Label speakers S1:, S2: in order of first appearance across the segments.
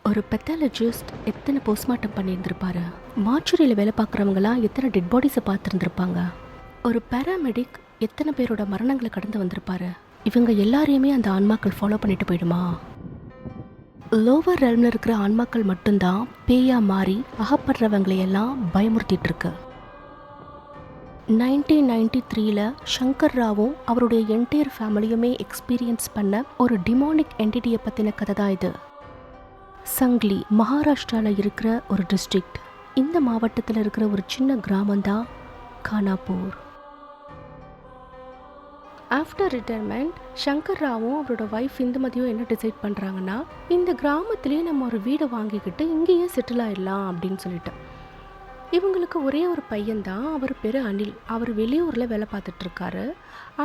S1: ஒரு பெத்தாலஜிஸ்ட் எத்தனை போஸ்ட்மார்ட்டம் பண்ணியிருந்திருப்பாரு? மார்ச்சுரியில் வேலை பார்க்குறவங்களாம் எத்தனை டெட் பாடிஸை பார்த்துருந்துருப்பாங்க? ஒரு பேராமெடிக் எத்தனை பேரோட மரணங்களை கடந்து வந்திருப்பாரு? இவங்க எல்லாரையுமே அந்த ஆன்மாக்கள் ஃபாலோ பண்ணிட்டு போயிடுமா? லோவர் ரெல்மில் இருக்கிற ஆன்மாக்கள் மட்டும்தான் பேயா மாறி அகப்படுறவங்களையெல்லாம் பயமுறுத்திட்டு இருக்கு. 1993 சங்கர் ராவும் அவருடைய என்டையர் ஃபேமிலியுமே எக்ஸ்பீரியன்ஸ் பண்ண ஒரு டிமானிக் என்டிட்டியை பற்றின கதை தான் இது. சங்லி மகாராஷ்டிராவில் இருக்கிற ஒரு டிஸ்ட்ரிக்ட். இந்த மாவட்டத்தில் இருக்கிற ஒரு சின்ன கிராமம்தான் கானாப்பூர். ஆஃப்டர் ரிட்டையர்மெண்ட் சங்கர் ராவும் அவரோட ஒய்ஃப் இந்துமதியும் என்ன டிசைட் பண்ணுறாங்கன்னா, இந்த கிராமத்திலேயே நம்ம ஒரு வீடு வாங்கிக்கிட்டு இங்கேயே செட்டில் ஆயிடலாம் அப்படின்னு சொல்லிட்டு. இவங்களுக்கு ஒரே ஒரு பையன்தான், அவர் பேர் அனில். அவர் வெளியூரில் வேலை பார்த்துட்ருக்காரு.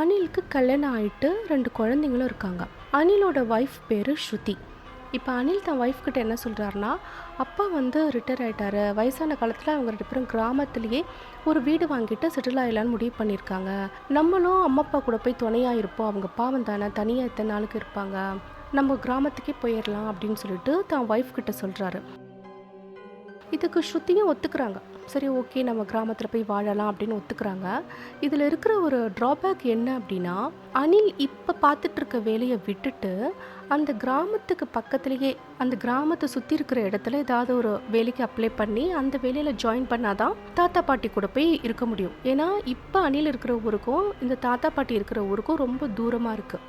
S1: அனிலுக்கு கல்யாணம் ஆகிட்டு 2 குழந்தைங்களும் இருக்காங்க. அனிலோட ஒய்ஃப் பேர் ஸ்ருதி. இப்போ அனில் தன் ஒய்ஃப் கிட்ட என்ன சொல்கிறாருன்னா, அப்பா ரிட்டையர் ஆகிட்டாரு, வயசான காலத்தில் அவங்க 2 பேரும் கிராமத்துலேயே ஒரு வீடு வாங்கிட்டு செட்டில் ஆகிடலான்னு முடிவு பண்ணியிருக்காங்க. நம்மளும் அம்மா அப்பா கூட போய் துணையாக இருப்போம், அவங்க பாவம் தானே, தனியாக எத்தனை நாளுக்கு இருப்பாங்க, நம்ம கிராமத்துக்கே போயிடலாம் அப்படின்னு சொல்லிட்டு தான் ஒய்ஃப் கிட்ட சொல்கிறாரு. இதுக்கு ஸ்ருதியும் ஒத்துக்கிறாங்க. சரி, ஓகே, நம்ம கிராமத்தில் போய் வாழலாம் அப்படின்னு ஒத்துக்கிறாங்க. இதில் இருக்கிற ஒரு ட்ராபேக் என்ன அப்படின்னா, அனில் இப்போ பார்த்துட்ருக்க வேலையை விட்டுட்டு அந்த கிராமத்துக்கு பக்கத்துலேயே அந்த கிராமத்தை சுற்றி இருக்கிற இடத்துல ஏதாவது ஒரு வேலைக்கு அப்ளை பண்ணி அந்த வேலையில் ஜாயின் பண்ணாதான் தாத்தா பாட்டி கூட போய் இருக்க முடியும். ஏன்னா இப்போ அனில் இருக்கிற ஊருக்கும் இந்த தாத்தா பாட்டி இருக்கிற ஊருக்கும் ரொம்ப தூரமாக இருக்குது.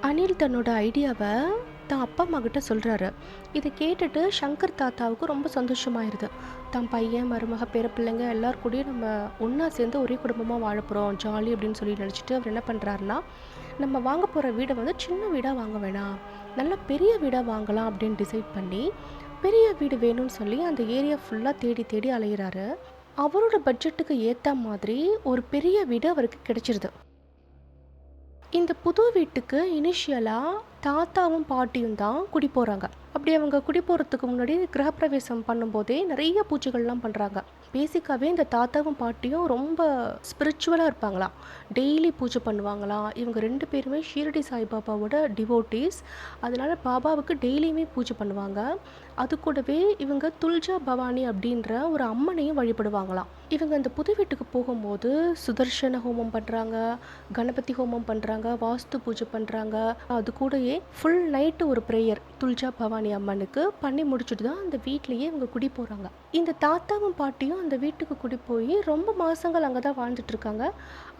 S1: அனில் தன்னோட ஐடியாவை தான் அப்பா அம்மா கிட்ட சொல்கிறாரு. இதை கேட்டுட்டு சங்கர் தாத்தாவுக்கு ரொம்ப சந்தோஷமாயிருது. தான் பையன் மருமக பேர பிள்ளைங்க எல்லார் கூடயும் நம்ம ஒன்றா சேர்ந்து ஒரே குடும்பமாக வாழ போகிறோம், ஜாலி அப்படின்னு சொல்லி நினச்சிட்டு அவர் என்ன பண்ணுறாருன்னா, நம்ம வாங்க போகிற வீடை சின்ன வீடாக வாங்க வேணாம், நல்ல பெரிய வீடாக வாங்கலாம் அப்படின்னு டிசைட் பண்ணி பெரிய வீடு வேணும்னு சொல்லி அந்த ஏரியா ஃபுல்லாக தேடி தேடி அலைகிறாரு. அவரோட பட்ஜெட்டுக்கு ஏற்ற மாதிரி ஒரு பெரிய வீடு அவருக்கு கிடைச்சிருது. இந்த புது வீட்டுக்கு இனிஷியலாக தாத்தாவும் பாட்டியும் தான் குடி போகிறாங்க. அப்படி அவங்க குடி போகிறதுக்கு முன்னாடி கிரகப்பிரவேசம் பண்ணும்போதே நிறைய பூஜைகள்லாம் பண்ணுறாங்க. பேசிக்காகவே இந்த தாத்தாவும் பாட்டியும் ரொம்ப ஸ்பிரிச்சுவலாக இருப்பாங்களாம். டெய்லி பூஜை பண்ணுவாங்களாம். இவங்க 2 பேருமே ஷீரடி சாய்பாபாவோட டிவோட்டீஸ். அதனால் பாபாவுக்கு டெய்லியுமே பூஜை பண்ணுவாங்க. அது கூடவே இவங்க துல்ஜா பவானி அப்படின்ற ஒரு அம்மனையும் வழிபடுவாங்களாம். இவங்க இந்த புது வீட்டுக்கு போகும்போது சுதர்ஷன ஹோமம் பண்ணுறாங்க, கணபதி ஹோமம் பண்ணுறாங்க, வாஸ்து பூஜை பண்ணுறாங்க. அது கூடயே ஃபுல் நைட்டு ஒரு ப்ரேயர் துல்ஜா பவானி அம்மனுக்கு பண்ணி முடிச்சுட்டு தான் அந்த வீட்லேயே இவங்க குடி போகிறாங்க. இந்த தாத்தாவும் பாட்டியும் அந்த வீட்டுக்கு குடி போய் ரொம்ப மாதங்கள் அங்கே தான் வாழ்ந்துட்டு இருக்காங்க.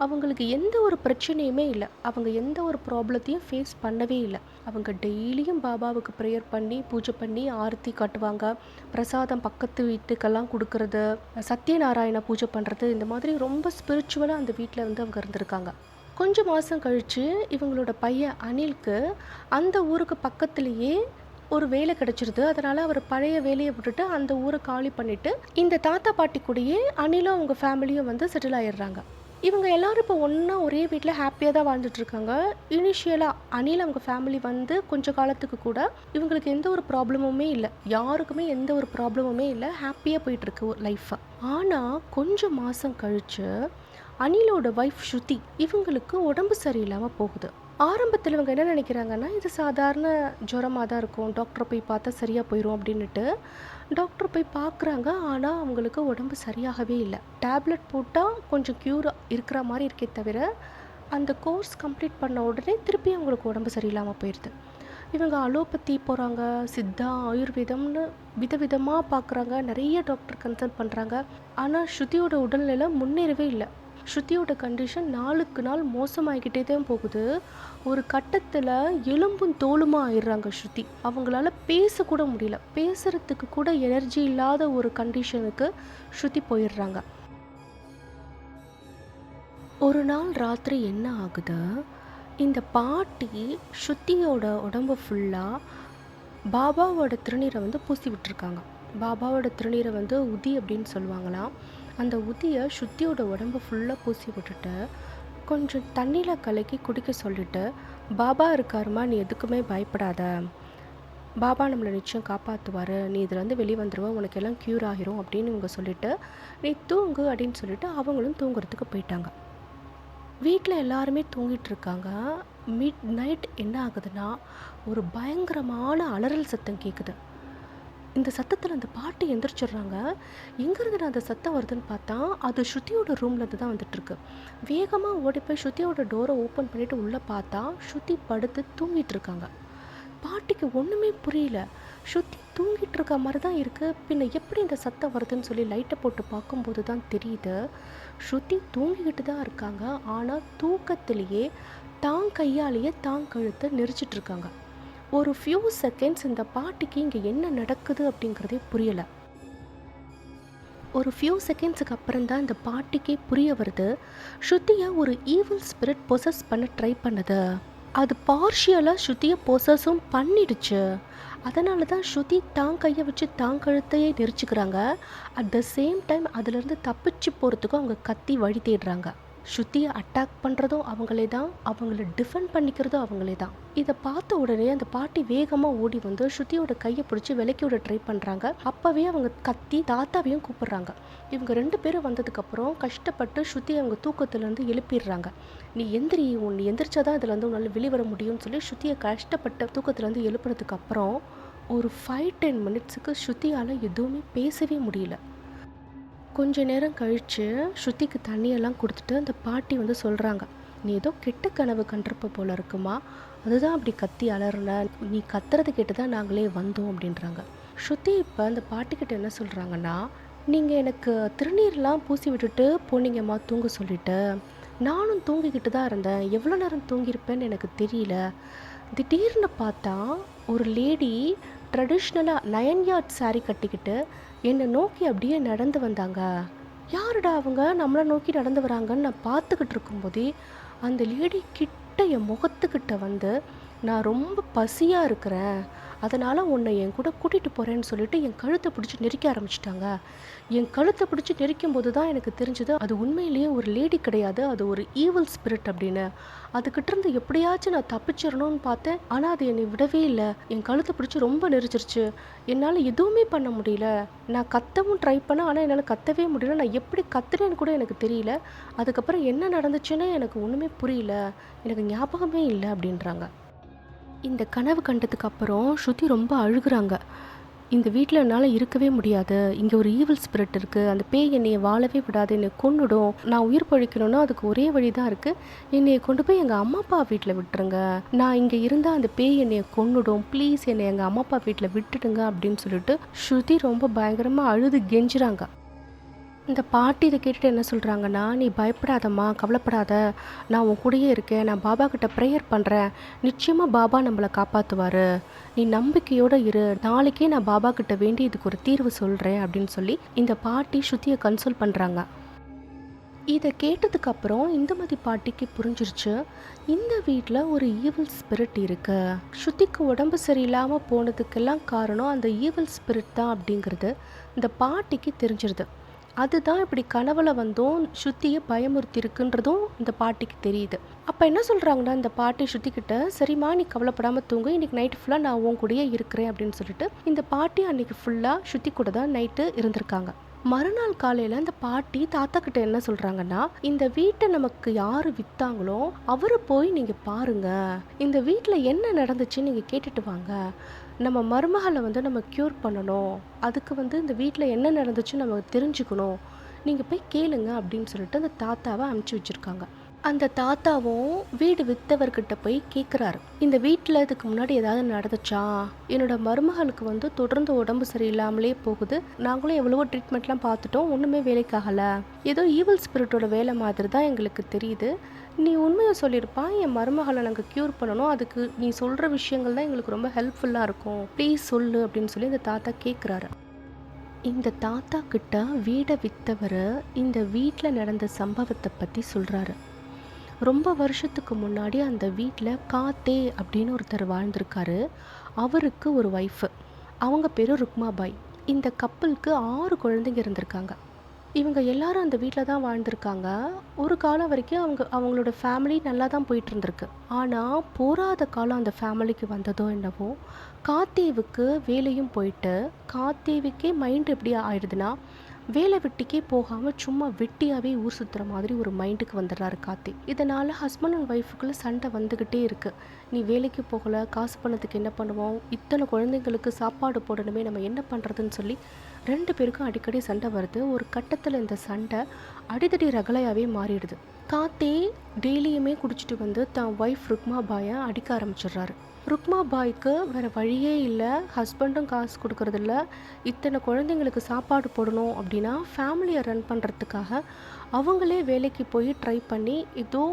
S1: அவங்களுக்கு எந்த ஒரு பிரச்சனையுமே இல்லை. அவங்க எந்த ஒரு ப்ராப்ளத்தையும் ஃபேஸ் பண்ணவே இல்லை. அவங்க டெய்லியும் பாபாவுக்கு ப்ரேயர் பண்ணி பூஜை பண்ணி ஆரத்தி காட்டுவாங்க. பிரசாதம் பக்கத்து வீட்டுக்கெல்லாம் கொடுக்கறது, சத்யநாராயண பூஜை பண்ணுறது, இந்த மாதிரி ரொம்ப ஸ்பிரிச்சுவலாக அந்த வீட்டில் அவங்க இருந்திருக்காங்க. கொஞ்சம் மாதம் கழித்து இவங்களோட பையன் அனிலுக்கு அந்த ஊருக்கு பக்கத்துலேயே ஒரு வேலை கிடச்சிருது. அதனால் அவர் பழைய வேலையை விட்டுட்டு அந்த ஊரை காலி பண்ணிவிட்டு இந்த தாத்தா பாட்டி கூடயே அனிலும் அவங்க ஃபேமிலியும் செட்டில் ஆயிடுறாங்க. இவங்க எல்லோரும் இப்போ ஒன்றா ஒரே வீட்டில் ஹாப்பியாக தான் வாழ்ந்துட்டுருக்காங்க. இனிஷியலாக அனில் அவங்க ஃபேமிலி கொஞ்சம் காலத்துக்கு கூட இவங்களுக்கு எந்த ஒரு ப்ராப்ளமுமே இல்லை, யாருக்குமே எந்த ஒரு ப்ராப்ளமுமே இல்லை, ஹாப்பியாக போயிட்டுருக்கு லைஃப்பை. ஆனால் கொஞ்சம் மாதம் கழித்து அனிலோட ஒய்ஃப் ஸ்ருதி இவங்களுக்கு உடம்பு சரியில்லாமல் போகுது. ஆரம்பத்தில் இவங்க என்ன நினைக்கிறாங்கன்னா, இது சாதாரண ஜுரமாக தான் இருக்கும், டாக்டரை போய் பார்த்தா சரியாக போயிடும் அப்படின்ட்டு டாக்டர் போய் பார்க்குறாங்க. ஆனால் அவங்களுக்கு உடம்பு சரியாகவே இல்லை. டேப்லெட் போட்டால் கொஞ்சம் க்யூர் இருக்கிற மாதிரி இருக்கே தவிர அந்த கோர்ஸ் கம்ப்ளீட் பண்ண உடனே திருப்பி அவங்களுக்கு உடம்பு சரியில்லாமல் போயிடுது. இவங்க அலோபதி போகிறாங்க, சித்தா, ஆயுர்வேதம்னு விதவிதமாக பார்க்குறாங்க, நிறைய டாக்டர் கன்சல்ட் பண்ணுறாங்க. ஆனால் ஸ்ருதியோட உடல்நிலை முன்னேறவே இல்லை. ஸ்ருதியோட கண்டிஷன் நாளுக்கு நாள் மோசமாகிக்கிட்டே தான் போகுது. ஒரு கட்டத்தில் எலும்பும் தோலுமா ஆயிடுறாங்க ஸ்ருதி. அவங்களால பேசக்கூட முடியல, பேசுகிறதுக்கு கூட எனர்ஜி இல்லாத ஒரு கண்டிஷனுக்கு ஸ்ருதி போயிடுறாங்க. ஒரு நாள் ராத்திரி என்ன ஆகுது, இந்த பாட்டி ஸ்ருதியோட உடம்பு ஃபுல்லாக பாபாவோட திருநீரை பூசி விட்டுருக்காங்க. பாபாவோட திருநீரை உதி அப்படின்னு சொல்லுவாங்களாம். அந்த உதியை ஸ்ருதியோட உடம்பு ஃபுல்லாக பூசி விட்டுட்டு கொஞ்சம் தண்ணியில் கலக்கி குடிக்க சொல்லிட்டு, பாபா இருக்காருமா, நீ எதுக்குமே பயப்படாத, பாபா நம்மளை நிச்சயம் காப்பாற்றுவார், நீ இதில் வெளியே வந்துடுவ, உனக்கு எல்லாம் க்யூர் ஆகிரும் அப்படின்னு இவங்க சொல்லிவிட்டு, நீ தூங்கு அப்படின்னு சொல்லிட்டு அவங்களும் தூங்குறதுக்கு போயிட்டாங்க. வீட்டில் எல்லாருமே தூங்கிட்டு இருக்காங்க. மிட் நைட் என்ன ஆகுதுன்னா, ஒரு பயங்கரமான அலறல் சத்தம் கேட்குது. இந்த சத்தத்தில் அந்த பாட்டி எந்திரிச்சிடுறாங்க. எங்கேருந்து அந்த சத்தம் வருதுன்னு பார்த்தா, அது ஸ்ருதியோட ரூம்லேருந்து தான் வந்துட்டுருக்கு. வேகமாக ஓடி போய் ஸ்ருதியோட டோரை ஓப்பன் பண்ணிவிட்டு உள்ளே பார்த்தா, ஸ்ருதி படுத்து தூங்கிட்டு இருக்காங்க. பாட்டிக்கு ஒன்றுமே புரியல. ஸ்ருதி தூங்கிட்டு இருக்க மாதிரி தான் இருக்குது, பின்ன எப்படி இந்த சத்தம் வருதுன்னு சொல்லி லைட்டை போட்டு பார்க்கும்போது தான் தெரியுது, ஸ்ருதி தூங்கிக்கிட்டு தான் இருக்காங்க. ஆனால் தூக்கத்திலேயே தான் கையாலேயே தான் கழுத்தை நெரிச்சிட்டு இருக்காங்க. ஒரு ஃபியூ செகண்ட்ஸ் இந்த பாட்டிக்கு இங்கே என்ன நடக்குது அப்படிங்கிறதே புரியலை. ஒரு ஃபியூ செகண்ட்ஸுக்கு அப்புறம் தான் இந்த பாட்டிக்கே புரிய வருது, ஸ்ருதியை ஒரு ஈவில் ஸ்பிரிட் பொசஸ் பண்ண ட்ரை பண்ணுது. அது பார்ஷியலாக ஸ்ருதியை பொசஸும் பண்ணிடுச்சு. அதனால தான் ஸ்ருதி தான் கையை வச்சு தான் கழுத்தையே நெரிச்சுக்கிறாங்க. அட் த சேம் டைம் அதுலேருந்து தப்பிச்சு போகிறதுக்கும் அவங்க கத்தி வழி தேடுறாங்க. ஸ்ருதியை அட்டாக் பண்ணுறதும் அவங்களே தான், அவங்கள டிஃபெண்ட் பண்ணிக்கிறதும் அவங்களே தான். இதை பார்த்த உடனே அந்த பாட்டி வேகமாக ஓடி வந்து ஸ்ருதியோட கையை பிடிச்சி விலக்கி விட ட்ரை பண்ணுறாங்க. அப்போவே அவங்க கத்தி தாத்தாவையும் கூப்பிடுறாங்க. இவங்க 2 பேரும் வந்ததுக்கப்புறம் கஷ்டப்பட்டு ஸ்ருதி அவங்க தூக்கத்துலேருந்து எழுப்பிடுறாங்க. நீ எந்திரி, நீ எந்திரிச்சாதான் இதுலேருந்து உன்னால் வெளிவர முடியும்னு சொல்லி ஸ்ருதியை கஷ்டப்பட்ட தூக்கத்துலேருந்து எழுப்புறதுக்கப்புறம் ஒரு 5-10 மினிட்ஸுக்கு ஸ்ருதியால் எதுவுமே பேசவே முடியல. கொஞ்ச நேரம் கழித்து ஸ்ருதிக்கு தண்ணியெல்லாம் கொடுத்துட்டு அந்த பாட்டி வந்து சொல்கிறாங்க, நீ ஏதோ கெட்ட கனவு கண்டிருப்ப போல இருக்குமா, அதுதான் அப்படி கத்தி அலறன, நீ கத்துறது கேட்டு தான் நாங்களே வந்தோம் அப்படின்றாங்க. ஸ்ருதி இப்போ அந்த பாட்டிக்கிட்ட என்ன சொல்கிறாங்கன்னா, நீங்கள் எனக்கு திருநீர்லாம் பூசி விட்டுட்டு போனீங்கம்மா தூங்க சொல்லிட்டு, நானும் தூங்கிக்கிட்டு தான் இருந்தேன், எவ்வளோ நேரம் தூங்கியிருப்பேன்னு எனக்கு தெரியல. திடீர்னு பார்த்தா ஒரு லேடி ட்ரெடிஷ்னலாக 9 யார்ட் சாரீ கட்டிக்கிட்டு என்னை நோக்கி அப்படியே நடந்து வந்தாங்க. யாருடா அவங்க நம்மளை நோக்கி நடந்து வராங்கன்னு நான் பார்த்துக்கிட்டு இருக்கும்போதே அந்த லேடி கிட்ட என் முகத்துக்கிட்ட வந்து, நான் ரொம்ப பசியாக இருக்கிறேன், அதனால் உன்னை என் கூட கூட்டிகிட்டு போகிறேன்னு சொல்லிட்டு என் கழுத்தை பிடிச்சி நெரிக்க ஆரம்பிச்சிட்டாங்க. என் கழுத்தை பிடிச்சி நெரிக்கும் போது தான் எனக்கு தெரிஞ்சது அது உண்மையிலேயே ஒரு லேடி கிடையாது, அது ஒரு ஈவில் ஸ்பிரிட் அப்படின்னு. அதுக்கிட்டேருந்து எப்படியாச்சும் நான் தப்பிச்சிடணும்னு பார்த்தேன், ஆனால் அது என்னை விடவே இல்லை. என் கழுத்தை பிடிச்சி ரொம்ப நெரிச்சிருச்சு, என்னால் எதுவுமே பண்ண முடியல. நான் கத்தவும் ட்ரை பண்ணேன், ஆனால் என்னால் கத்தவே முடியல. நான் எப்படி கத்துறேன்னு கூட எனக்கு தெரியல. அதுக்கப்புறம் என்ன நடந்துச்சுன்னு எனக்கு ஒன்றுமே புரியல, எனக்கு ஞாபகமே இல்லை அப்படின்றாங்க. இந்த கனவு கண்டதுக்கு அப்புறம் ஸ்ருதி ரொம்ப அழுகுறாங்க. இந்த வீட்டில் என்னால் இருக்கவே முடியாது, இங்கே ஒரு ஈவில் ஸ்பிரிட் இருக்குது, அந்த பேய் என்னையை வாழவே விடாது, என்னை கொன்னுடும், நான் உயிர் பழிக்கணும்னா அதுக்கு ஒரே வழி தான் இருக்குது, என்னையை கொண்டு போய் எங்கள் அம்மா அப்பா வீட்டில் விட்டுருங்க, நான் இங்கே இருந்தால் அந்த பேய் என்னையை கொன்னுடும், ப்ளீஸ் என்னை எங்கள் அம்மா அப்பா வீட்டில் விட்டுடுங்க அப்படின்னு சொல்லிட்டு ஸ்ருதி ரொம்ப பயங்கரமாக அழுது கெஞ்சுறாங்க. இந்த பாட்டி இதை கேட்டுட்டு என்ன சொல்கிறாங்கன்னா, நீ பயப்படாதம்மா, கவலைப்படாத, நான் உன் கூடயே இருக்கேன், நான் பாபா கிட்ட ப்ரேயர் பண்ணுறேன், நிச்சயமாக பாபா நம்மளை காப்பாற்றுவார், நீ நம்பிக்கையோடு இரு, நாளைக்கே நான் பாபா கிட்ட வேண்டி இதுக்கு ஒரு தீர்வு சொல்கிறேன் அப்படின்னு சொல்லி இந்த பாட்டி ஸ்ருதியை கன்சோல் பண்ணுறாங்க. இதை கேட்டதுக்கப்புறம் இந்துமதி பாட்டிக்கு புரிஞ்சிருச்சு, இந்த வீட்டில் ஒரு ஈவில் ஸ்பிரிட் இருக்கு, ஸ்ருதிக்கு உடம்பு சரியில்லாமல் போனதுக்கெல்லாம் காரணம் அந்த ஈவில் ஸ்பிரிட் தான் அப்படிங்கிறது இந்த பாட்டிக்கு தெரிஞ்சிருது. அதுதான் இப்படி கனவுல வந்தும் ஸ்ருதியை பயமுறுத்தி இருக்குன்றதும் இந்த பாட்டிக்கு தெரியுது. அப்போ என்ன சொல்கிறாங்கன்னா இந்த பாட்டி ஸ்ருதிக்கிட்ட, சரிம்மா நீ கவலைப்படாமல் தூங்கு, இன்றைக்கி நைட்டு ஃபுல்லாக நான் உன் கூடயே இருக்கிறேன் அப்படின்னு சொல்லிட்டு இந்த பாட்டி அன்றைக்கி ஃபுல்லாக ஸ்ருதி கூட தான் நைட்டு இருந்திருக்காங்க. மறுநாள் காலையில் இந்த பாட்டி தாத்தா கிட்ட என்ன சொல்கிறாங்கன்னா, இந்த வீட்டை நமக்கு யார் விற்றாங்களோ அவரை போய் நீங்கள் பாருங்கள், இந்த வீட்டில் என்ன நடந்துச்சுன்னு நீங்கள் கேட்டுட்டு வாங்க, நம்ம மருமகளை வந்து நம்ம க்யூர் பண்ணணும், அதுக்கு இந்த வீட்டில் என்ன நடந்துச்சுன்னு நம்ம தெரிஞ்சுக்கணும், நீங்கள் போய் கேளுங்க அப்படின்னு சொல்லிட்டு அந்த தாத்தாவை அனுப்பிச்சி வச்சுருக்காங்க. அந்த தாத்தாவும் வீடு விற்றவர்கிட்ட போய் கேட்குறாரு, இந்த வீட்டில் இதுக்கு முன்னாடி ஏதாவது நடந்துச்சா, என்னோட மருமகளுக்கு தொடர்ந்து உடம்பு சரியில்லாமலே போகுது, நாங்களும் எவ்வளவோ ட்ரீட்மெண்ட்லாம் பார்த்துட்டோம், ஒன்றுமே வேலைக்காகலை, ஏதோ ஈவில் ஸ்பிரிட்டோட வேலை மாதிரி தான் எங்களுக்கு தெரியுது, நீ உண்மையை சொல்லியிருப்பான், என் மருமகளை நாங்கள் க்யூர் பண்ணணும், அதுக்கு நீ சொல்கிற விஷயங்கள் தான் எங்களுக்கு ரொம்ப ஹெல்ப்ஃபுல்லாக இருக்கும், ப்ளீஸ் சொல்லு அப்படின்னு சொல்லி இந்த தாத்தா கேட்குறாரு. இந்த தாத்தா கிட்ட வீடை விற்றவர் இந்த வீட்டில் நடந்த சம்பவத்தை பற்றி சொல்கிறாரு. ரொம்ப வருஷத்துக்கு முன்னாடி அந்த வீட்டில் காத்தே அப்படின்னு ஒருத்தர் வாழ்ந்திருக்காரு. அவருக்கு ஒரு ஒய்ஃபு, அவங்க பேர் ருக்மாபாய். இந்த கப்பலுக்கு 6 குழந்தைங்க இருந்திருக்காங்க. இவங்க எல்லாரும் அந்த வீட்டில் தான் வாழ்ந்திருக்காங்க. ஒரு காலம் வரைக்கும் அவங்களோட ஃபேமிலி நல்லா தான் போயிட்டு இருந்திருக்கு. ஆனால் போராத காலம் அந்த ஃபேமிலிக்கு வந்ததோ என்னவோ, காத்தேவுக்கு வேலையும் போயிட்டு, காத்தேவுக்கே மைண்ட் எப்படி ஆயிடுதுன்னா, வேலை வெட்டிக்கே போகாமல் சும்மா வெட்டியாகவே ஊர் சுற்றுற மாதிரி ஒரு மைண்டுக்கு வந்துடுறாரு கார்த்தி. இதனால் ஹஸ்பண்ட் அண்ட் ஒய்ஃபுக்குள்ளே சண்டை வந்துக்கிட்டே இருக்குது. நீ வேலைக்கு போகலை, காசு பண்ணதுக்கு என்ன பண்ணுவோம், இத்தனை குழந்தைங்களுக்கு சாப்பாடு போடணுமே, நம்ம என்ன பண்ணுறதுன்னு சொல்லி 2 பேருக்கும் அடிக்கடி சண்டை வருது. ஒரு கட்டத்தில் இந்த சண்டை அடிதடி ரகலையாகவே மாறிடுது. கார்த்தி டெய்லியுமே குடிச்சிட்டு வந்து தான் ஒய்ஃப் ருக்மா பாயை அடிக்க ஆரம்பிச்சிடுறாரு. ருக்மா பாய்க்கு வேறு வழியே இல்லை, ஹஸ்பண்டும் காசு கொடுக்கறதில்ல. இத்தனை குழந்தைங்களுக்கு சாப்பாடு போடணும் அப்படின்னா ஃபேமிலியை ரன் பண்ணுறதுக்காக அவங்களே வேலைக்கு போய் ட்ரை பண்ணி ஏதோ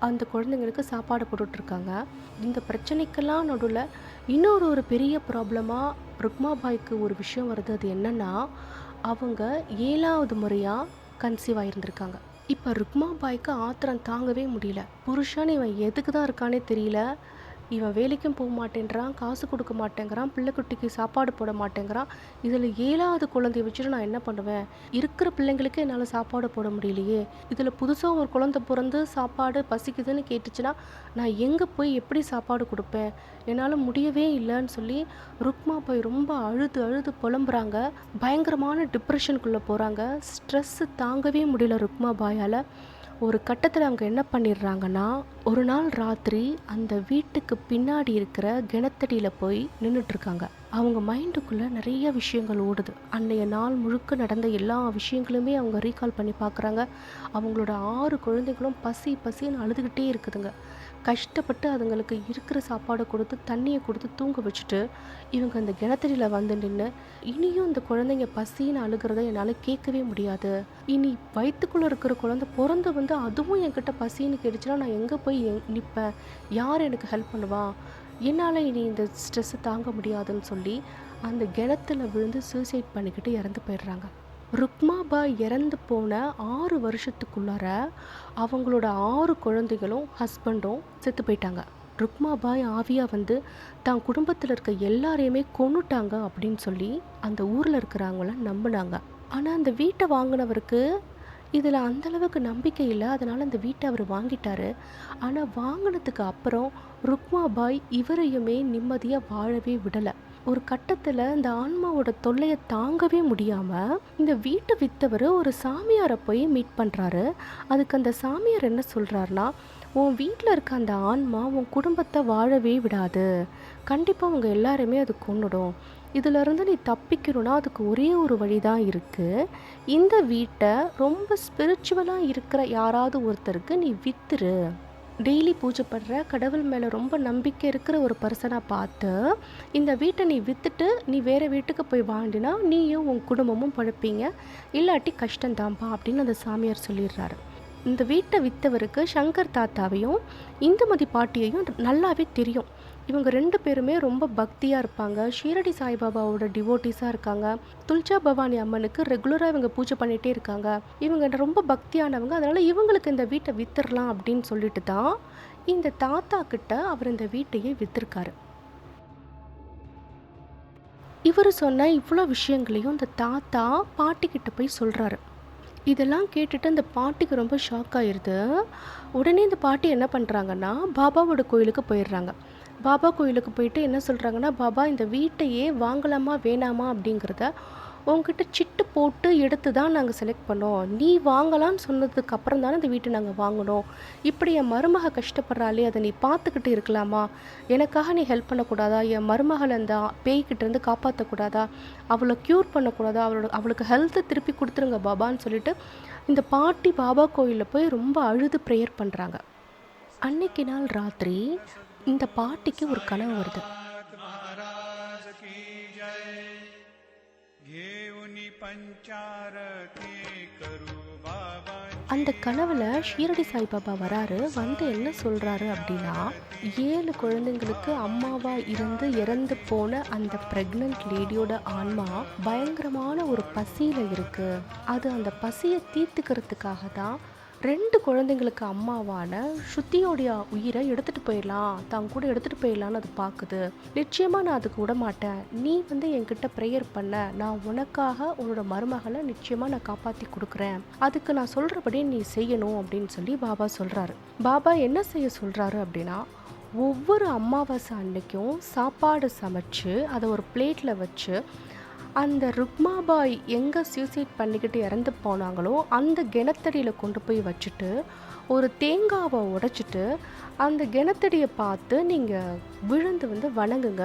S1: அந்த குழந்தைங்களுக்கு சாப்பாடு போட்டுட்ருக்காங்க. இந்த பிரச்சனைக்கெல்லாம் நடுவில் இன்னொரு பெரிய ப்ராப்ளமாக ருக்மா பாய்க்கு ஒரு விஷயம் வருது. அது என்னென்னா, அவங்க 7வது முறையாக கன்சீவ் ஆகியிருந்திருக்காங்க. இப்போ ருக்மா பாய்க்கு ஆத்திரம் தாங்கவே முடியல. புருஷன் இவன் எதுக்கு தான் இருக்கானே தெரியல, இவன் வேலைக்கும் போக மாட்டேங்கிறான், காசு கொடுக்க மாட்டேங்கிறான், பிள்ளைக்குட்டிக்கு சாப்பாடு போட மாட்டேங்கிறான். இதில் 7வது குழந்தைய வச்சுட்டு நான் என்ன பண்ணுவேன், இருக்கிற பிள்ளைங்களுக்கு என்னால் சாப்பாடு போட முடியலையே, இதில் புதுசாக ஒரு குழந்தை பிறந்து சாப்பாடு பசிக்குதுன்னு கேட்டுச்சுன்னா நான் எங்கே போய் எப்படி சாப்பாடு கொடுப்பேன், என்னால் முடியவே இல்லைன்னு சொல்லி ருக்மா பாய் ரொம்ப அழுது புலம்புறாங்க. பயங்கரமான டிப்ரெஷனுக்குள்ளே போகிறாங்க. ஸ்ட்ரெஸ்ஸு தாங்கவே முடியல ருக்மா பாயால். ஒரு கட்டத்தில் அவங்க என்ன பண்ணிடுறாங்கன்னா, ஒரு நாள் ராத்திரி அந்த வீட்டுக்கு பின்னாடி இருக்கிற கிணத்தடியில் போய் நின்றுட்டுருக்காங்க. அவங்க மைண்டுக்குள்ளே நிறைய விஷயங்கள் ஓடுது. அன்றைய நாள் முழுக்க நடந்த எல்லா விஷயங்களுமே அவங்க ரீகால் பண்ணி பார்க்குறாங்க. அவங்களோட 6 குழந்தைகளும் பசின்னு அழுதுகிட்டே இருக்குதுங்க. கஷ்டப்பட்டு அதுங்களுக்கு இருக்கிற சாப்பாடை கொடுத்து தண்ணியை கொடுத்து தூங்க வச்சுட்டு இவங்க அந்த கிணத்தடியில் வந்து நின்று, இனியும் இந்த குழந்தைங்க பசின்னு அழுகிறத என்னால் கேட்கவே முடியாது, இனி வயிற்றுக்குள்ளே இருக்கிற குழந்தை பிறந்து வந்து அதுவும் என்கிட்ட பசின்னு கேட்டுச்சுன்னா நான் எங்கே போய் நிற்பேன், யார் எனக்கு ஹெல்ப் பண்ணுவா, என்னால் இனி இந்த ஸ்ட்ரெஸ்ஸை தாங்க முடியாதுன்னு சொல்லி அந்த கிணத்துல விழுந்து சூசைட் பண்ணிக்கிட்டு இறந்து போயிடுறாங்க. ருக்மா பாய் இறந்து போன 6 வருஷத்துக்குள்ளார அவங்களோட 6 குழந்தைகளும் ஹஸ்பண்டும் செத்து போயிட்டாங்க. ருக்மா பாய் ஆவியாக வந்து தான் குடும்பத்தில் இருக்க எல்லாரையுமே கொன்னுட்டாங்க அப்படின்னு சொல்லி அந்த ஊரில் இருக்கிறவங்கள நம்பினாங்க. ஆனால் அந்த வீட்டை வாங்கினவருக்கு இதில் அந்தளவுக்கு நம்பிக்கை இல்லை. அதனால் அந்த வீட்டை அவர் வாங்கிட்டாரு. ஆனால் வாங்கினதுக்கு அப்புறம் ருக்மா பாய் இவரையுமே நிம்மதியாக வாழவே விடலை. ஒரு கட்டத்தில் இந்த ஆன்மாவோட தொல்லையை தாங்கவே முடியாமல் இந்த வீட்டை விற்றவர் ஒரு சாமியாரை போய் மீட் பண்ணுறாரு. அதுக்கு அந்த சாமியார் என்ன சொல்கிறாருன்னா, உன் வீட்டில் இருக்க அந்த ஆன்மா உன் குடும்பத்தை வாழவே விடாது, கண்டிப்பாக உங்கள் எல்லாருமே அது கொன்னுடும், இதிலிருந்து நீ தப்பிக்கணும்னா அதுக்கு ஒரே ஒரு வழி தான் இருக்குது, இந்த வீட்டை ரொம்ப ஸ்பிரிச்சுவலாக இருக்கிற யாராவது ஒருத்தருக்கு நீ வித்துரு, டெய்லி பூஜை பண்ணுற கடவுள் மேலே ரொம்ப நம்பிக்கை இருக்கிற ஒரு பர்சனாக பார்த்து இந்த வீட்டை நீ விற்றுட்டு நீ வேறு வீட்டுக்கு போய் வாழ்ந்தினா நீயும் உன் குடும்பமும் பழப்பீங்க, இல்லாட்டி கஷ்டந்தாம்பா அப்படின்னு அந்த சாமியார் சொல்லிடுறாரு. இந்த வீட்டை விற்றவருக்கு சங்கர் தாத்தாவையும் இந்துமதி பாட்டியையும் நல்லாவே தெரியும். இவங்க 2 பேருமே ரொம்ப பக்தியாக இருப்பாங்க. ஷீரடி சாய்பாபாவோட டிவோட்டிஸாக இருக்காங்க. துல்ஜா பவானி அம்மனுக்கு ரெகுலராக இவங்க பூஜை பண்ணிகிட்டே இருக்காங்க. இவங்க ரொம்ப பக்தியானவங்க. அதனால் இவங்களுக்கு இந்த வீட்டை வித்துடலாம் அப்படின்னு சொல்லிட்டு தான் இந்த தாத்தா கிட்ட அவர் இந்த வீட்டையே விற்றுருக்காரு. இவர் சொன்ன இவ்வளோ விஷயங்களையும் இந்த தாத்தா பாட்டிக்கிட்ட போய் சொல்கிறாரு. இதெல்லாம் கேட்டுட்டு அந்த பாட்டிக்கு ரொம்ப ஷாக் ஆயிடுது. உடனே இந்த பாட்டி என்ன பண்ணுறாங்கன்னா, பாபாவோட கோயிலுக்கு போயிடுறாங்க. பாபா கோயிலுக்கு போயிட்டு என்ன சொல்கிறாங்கன்னா, பாபா இந்த வீட்டையே வாங்கலாமா வேணாமா அப்படிங்கிறத உங்ககிட்ட சிட்டு போட்டு எடுத்து தான் நாங்கள் செலக்ட் பண்ணோம், நீ வாங்கலான்னு சொன்னதுக்கு அப்புறம் தானே இந்த வீட்டை நாங்கள் வாங்கினோம், இப்படி என் மருமக கஷ்டப்படுறாளே அதை நீ பார்த்துக்கிட்டு இருக்கலாமா, எனக்காக நீ ஹெல்ப் பண்ணக்கூடாதா, என் மருமகளை அந்த பேய்கிட்டேருந்து காப்பாற்றக்கூடாதா, அவளை க்யூர் பண்ணக்கூடாதா, அவளுக்கு ஹெல்த்தை திருப்பி கொடுத்துருங்க பாபான்னு சொல்லிட்டு இந்த பாட்டி பாபா கோயிலில் போய் ரொம்ப அழுது ப்ரேயர் பண்ணுறாங்க. அன்னைக்கு நாள் ராத்திரி இந்த பாட்டிக்கு ஒரு கனவு வருது. அந்த கனவுல ஷீரடி சாய்பாபா வராரு. வந்து என்ன சொல்றாரு அப்படின்னா, 7 குழந்தைங்களுக்கு அம்மாவா இருந்து இறந்து போன அந்த பிரெக்னன்ட் லேடியோட ஆன்மா பயங்கரமான ஒரு பசியில இருக்கு. அது அந்த பசியை தீர்த்துக்கிறதுக்காக தான் 2 குழந்தைங்களுக்கு அம்மாவான ஸ்ருதியோடைய உயிரை எடுத்துகிட்டு போயிடலாம், தான் கூட எடுத்துகிட்டு போயிடலான்னு அது பார்க்குது. நிச்சயமாக நான் அதுக்கு விட மாட்டேன், நீ வந்து என்கிட்ட ப்ரேயர் பண்ண, நான் உனக்காக உன்னோட மருமகளை நிச்சயமாக நான் காப்பாற்றி கொடுக்குறேன், அதுக்கு நான் சொல்கிறபடி நீ செய்யணும் அப்படின்னு சொல்லி பாபா சொல்கிறாரு. பாபா என்ன செய்ய சொல்கிறாரு அப்படின்னா, ஒவ்வொரு அமாவாசை அன்னைக்கும் சாப்பாடு சமைச்சு அதை ஒரு பிளேட்டில் வச்சு அந்த ருக்மாபாய் எங்கே சூசைட் பண்ணிக்கிட்டு இறந்து போனாங்களோ அந்த கிணத்தடியில் கொண்டு போய் வச்சுட்டு ஒரு தேங்காவை உடைச்சிட்டு அந்த கிணத்தடியை பார்த்து நீங்கள் விழுந்து வணங்குங்க.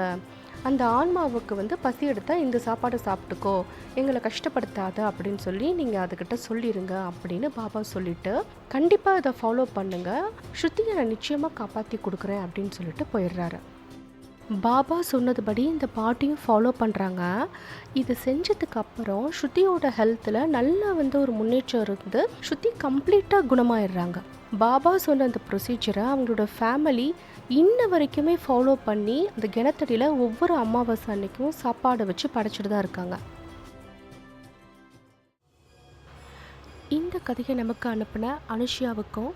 S1: அந்த ஆன்மாவுக்கு பசி எடுத்தால் இந்த சாப்பாடை சாப்பிட்டுக்கோ, எங்களை கஷ்டப்படுத்தாத அப்படின்னு சொல்லி நீங்கள் அதுக்கிட்ட சொல்லிடுங்க அப்படின்னு பாபா சொல்லிட்டு, கண்டிப்பாக இதை ஃபாலோ பண்ணுங்கள், ஸ்ருதியை நான் நிச்சயமாக காப்பாற்றி கொடுக்குறேன் அப்படின்னு சொல்லிட்டு போயிடுறாரு. பாபா சொன்னதுபடி இந்த பாட்டியும் ஃபாலோ பண்ணுறாங்க. இது செஞ்சதுக்கு அப்புறம் ஸ்ருதியோட ஹெல்த்தில் நல்லா ஒரு முன்னேற்றம் இருந்து ஸ்ருதி கம்ப்ளீட்டாக குணமாயிடுறாங்க. பாபா சொன்ன அந்த ப்ரொசீஜரை அவங்களோட ஃபேமிலி இன்ன வரைக்குமே ஃபாலோ பண்ணி அந்த கிணத்தடியில் ஒவ்வொரு அமாவாசை அன்னைக்கும் சாப்பாடை வச்சு படைச்சிட்டு தான் இருக்காங்க. இந்த கதையை நமக்கு அனுப்பின அனுஷியாவுக்கும்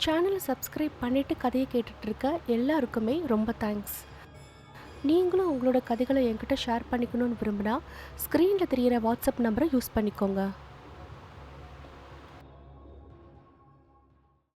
S1: சேனலை சப்ஸ்கிரைப் பண்ணிவிட்டு கதையை கேட்டுட்டு இருக்க எல்லாருக்குமே ரொம்ப தேங்க்ஸ். நீங்களும் உங்களோட கதைகளை என்கிட்ட ஷேர் பண்ணிக்கணும்னு விரும்பினா ஸ்க்ரீனில் தெரிகிற வாட்ஸ்அப் நம்பரை யூஸ் பண்ணிக்கோங்க.